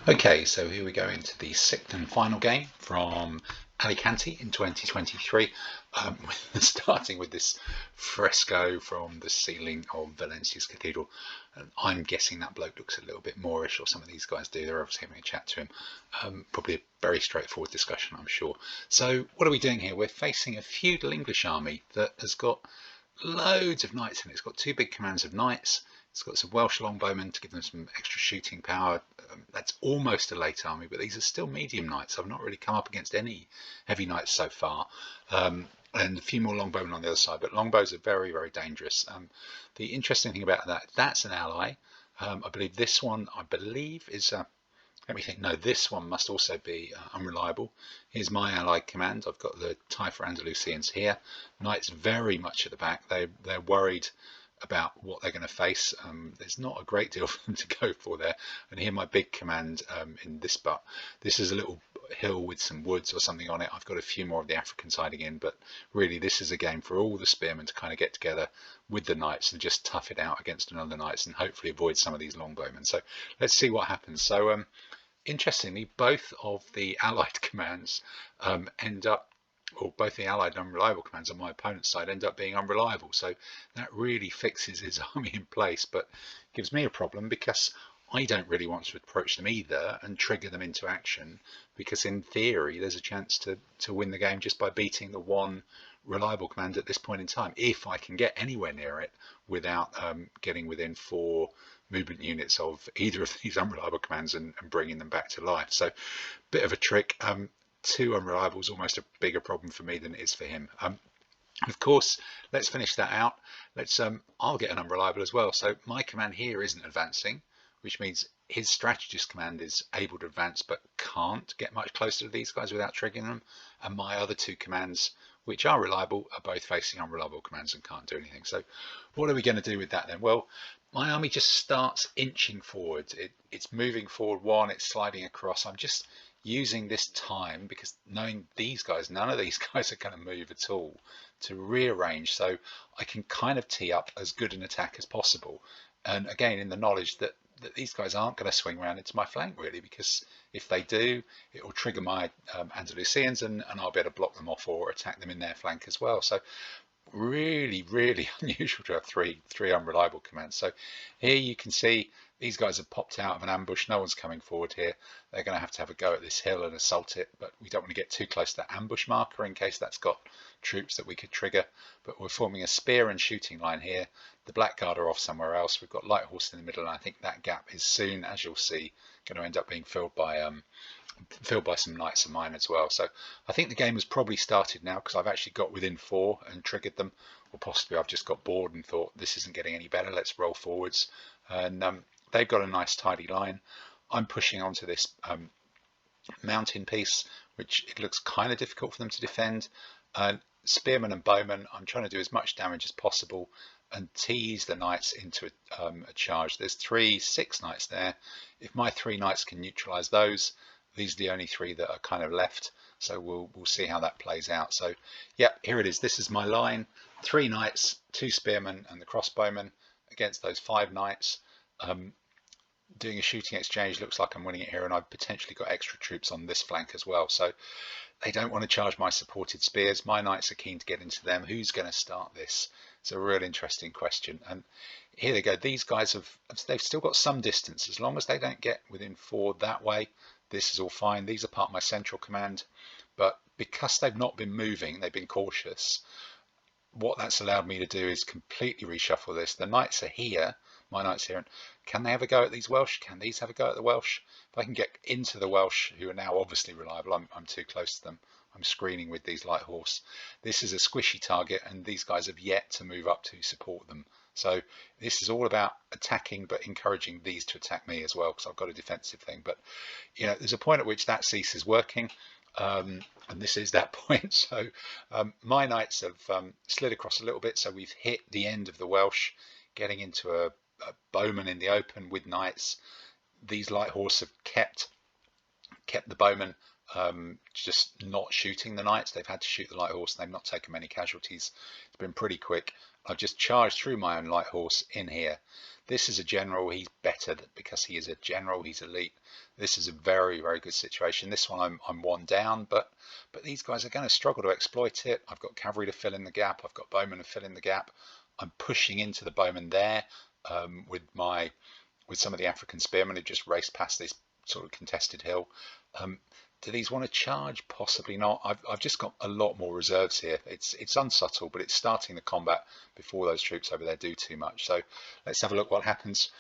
Okay, so here we go into the sixth and final game from Alicante in 2023, starting with this fresco from the ceiling of Valencia's cathedral. And I'm guessing that bloke looks a little bit Moorish, or some of these guys do. They're obviously having a chat to him. Probably a very straightforward discussion, I'm sure. So what are we doing here? We're facing a feudal English army that has got loads of knights in it. It's got two big commands of knights. It's got some Welsh longbowmen to give them some extra shooting power. That's almost a late army, but these are still medium knights. I've not really come up against any heavy knights so far. And a few more longbowmen on the other side, but longbows are very, very dangerous. The interesting thing about that, that's an ally. I believe this one, is let me think. No, this one must also be unreliable. Here's my allied command. I've got the Taifa Andalusians here. Knights very much at the back. They're worried about what they're going to face. There's not a great deal for them to go for there. And here my big command in this butt. This is a little hill with some woods or something on it. I've got a few more of the African siding in, but really this is a game for all the spearmen to kind of get together with the knights and just tough it out against another knights and hopefully avoid some of these longbowmen. So let's see what happens. So interestingly, both of the allied commands end up, or both the allied and unreliable commands on my opponent's side end up being unreliable. So that really fixes his army in place, but gives me a problem because I don't really want to approach them either and trigger them into action, because in theory there's a chance to win the game just by beating the one reliable command at this point in time, if I can get anywhere near it without getting within 4 movement units of either of these unreliable commands and bringing them back to life. So bit of a trick. 2 unreliable is almost a bigger problem for me than it is for him. Of course, let's finish that out. I'll get an unreliable as well. So my command here isn't advancing, which means his strategist command is able to advance but can't get much closer to these guys without triggering them. And my other 2 commands, which are reliable, are both facing unreliable commands and can't do anything. So what are we going to do with that then? Well, my army just starts inching forward. It's moving forward 1, it's sliding across. I'm just using this time, because knowing these guys, none of these guys are going to move at all, to rearrange so I can kind of tee up as good an attack as possible. And again, in the knowledge that these guys aren't going to swing around into my flank really, because if they do, it will trigger my Andalusians and I'll be able to block them off or attack them in their flank as well. So really, really unusual to have three unreliable commands. So here you can see these guys have popped out of an ambush. No one's coming forward here. They're going to have a go at this hill and assault it, but we don't want to get too close to that ambush marker in case that's got troops that we could trigger. But we're forming a spear and shooting line here. The blackguard are off somewhere else. We've got light horse in the middle, and I think that gap is soon, as you'll see, going to end up being filled by some knights of mine as well. So I think the game has probably started now, because I've actually got within 4 and triggered them, or possibly I've just got bored and thought this isn't getting any better, let's roll forwards. And they've got a nice tidy line. I'm pushing onto this mountain piece, which it looks kind of difficult for them to defend. Spearmen and bowmen, I'm trying to do as much damage as possible and tease the knights into a charge. There's 6 knights there. If my 3 knights can neutralize those, these are the only 3 that are kind of left. So we'll see how that plays out. So yeah, here it is. This is my line: 3 knights, 2 spearmen, and the crossbowmen against those 5 knights. Doing a shooting exchange, looks like I'm winning it here, and I've potentially got extra troops on this flank as well. So they don't want to charge my supported spears. My knights are keen to get into them. Who's going to start this? It's a real interesting question. And here they go. These guys they've still got some distance. As long as they don't get within 4 that way, this is all fine. These are part of my central command. But because they've not been moving, they've been cautious, what that's allowed me to do is completely reshuffle this. The knights are here, my knights here, and can they have a go at these Welsh? Can these have a go at the Welsh? If I can get into the Welsh, who are now obviously reliable, I'm too close to them. I'm screening with these light horse. This is a squishy target, and these guys have yet to move up to support them. So this is all about attacking, but encouraging these to attack me as well, because I've got a defensive thing. But you know, there's a point at which that ceases working. And this is that point. So my knights have slid across a little bit, so we've hit the end of the Welsh, getting into a bowman in the open with knights. These light horse have kept the bowmen just not shooting the knights. They've had to shoot the light horse, and they've not taken many casualties. It's been pretty quick. I've just charged through my own light horse in here. This is a general. He's better because he is a general. He's elite. This is a very, very good situation. This one I'm one down, but these guys are going to struggle to exploit it. I've got cavalry to fill in the gap. I've got bowmen to fill in the gap. I'm pushing into the bowmen there with some of the African spearmen who just raced past this sort of contested hill. Do these want to charge? Possibly not. I've just got a lot more reserves here. It's unsubtle, but it's starting the combat before those troops over there do too much. So let's have a look what happens.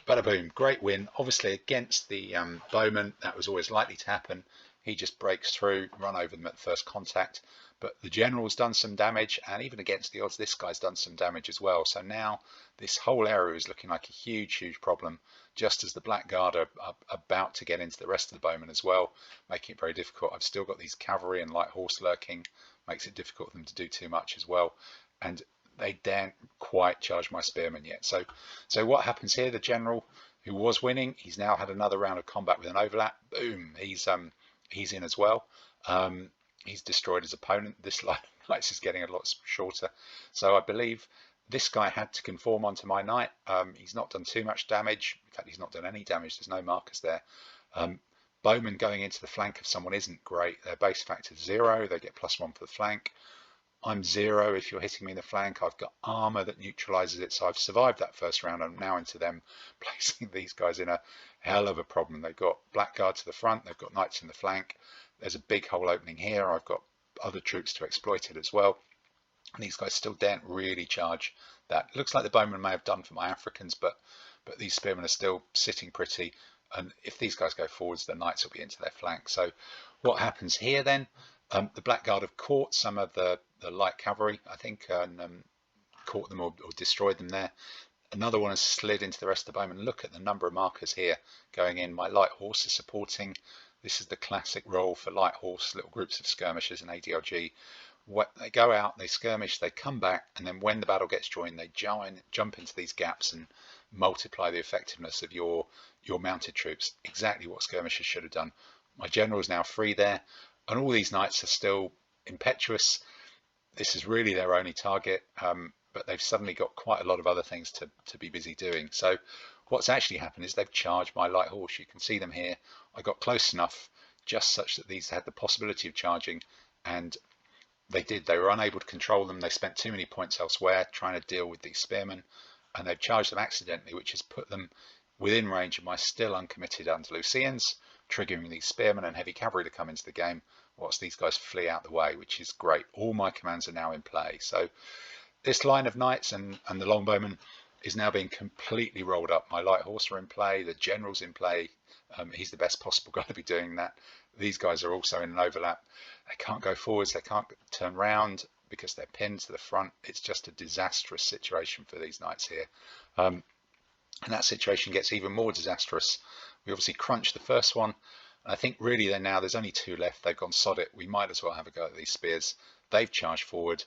Bada boom, great win. Obviously against the bowman, that was always likely to happen. He just breaks through, run over them at first contact. But the general's done some damage, and even against the odds, this guy's done some damage as well. So now this whole area is looking like a huge, huge problem, just as the Black Guard are about to get into the rest of the bowmen as well, making it very difficult. I've still got these cavalry and light horse lurking, makes it difficult for them to do too much as well. And they daren't quite charge my spearmen yet. So what happens here? The general who was winning, he's now had another round of combat with an overlap. Boom, he's in as well. He's destroyed his opponent. This line of knights is getting a lot shorter. So I believe this guy had to conform onto my knight. He's not done too much damage. In fact, he's not done any damage. There's no markers there. Bowmen going into the flank of someone isn't great. Their base factor is 0. They get +1 for the flank. I'm 0 if you're hitting me in the flank. I've got armor that neutralizes it. So I've survived that first round. I'm now into them placing these guys in a hell of a problem. They've got Black Guard to the front. They've got knights in the flank. There's a big hole opening here. I've got other troops to exploit it as well. And these guys still daren't really charge that. It looks like the bowmen may have done for my Africans, but these spearmen are still sitting pretty. And if these guys go forwards, the knights will be into their flank. So what happens here then? The Black Guard have caught some of the light cavalry, I think, and caught them or destroyed them there. Another one has slid into the rest of the bowmen. Look at the number of markers here going in. My light horse is supporting. This is the classic role for light horse, little groups of skirmishers in ADLG. They go out, they skirmish, they come back, and then when the battle gets joined, they jump into these gaps and multiply the effectiveness of your mounted troops. Exactly what skirmishers should have done. My general is now free there, and all these knights are still impetuous. This is really their only target, but they've suddenly got quite a lot of other things to be busy doing. So what's actually happened is they've charged my light horse. You can see them here. I got close enough, just such that these had the possibility of charging, and they did. They were unable to control them. They spent too many points elsewhere trying to deal with these spearmen, and they've charged them accidentally, which has put them within range of my still uncommitted Andalusians, triggering these spearmen and heavy cavalry to come into the game whilst these guys flee out the way, which is great. All my commands are now in play. So this line of knights and the longbowmen is now being completely rolled up. My light horse are in play, the general's in play. He's the best possible guy to be doing that. These guys are also in an overlap. They can't go forwards, they can't turn round because they're pinned to the front. It's just a disastrous situation for these knights here. And that situation gets even more disastrous. We obviously crunched the first one. And I think really there's only 2 left. They've gone sod it. We might as well have a go at these spears. They've charged forward.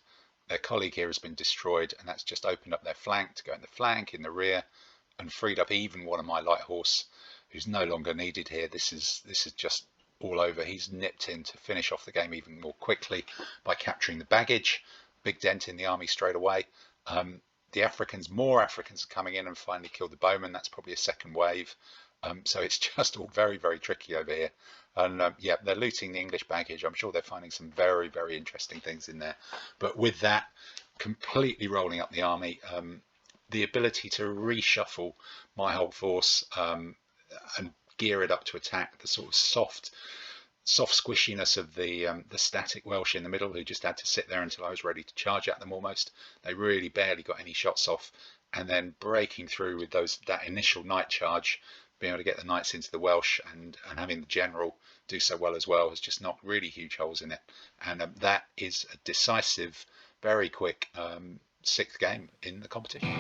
Their colleague here has been destroyed, and that's just opened up their flank to go in the flank, in the rear, and freed up even one of my light horse, who's no longer needed here. This is just all over. He's nipped in to finish off the game even more quickly by capturing the baggage. Big dent in the army straight away. More Africans are coming in and finally killed the bowmen. That's probably a second wave. So it's just all very, very tricky over here. And yeah, they're looting the English baggage. I'm sure they're finding some very, very interesting things in there. But with that, completely rolling up the army, the ability to reshuffle my whole force and gear it up to attack, the sort of soft squishiness of the static Welsh in the middle, who just had to sit there until I was ready to charge at them almost. They really barely got any shots off, and then breaking through with that initial night charge, being able to get the knights into the Welsh and having the general do so well as well has just knocked really huge holes in it. And that is a decisive, very quick 6th game in the competition.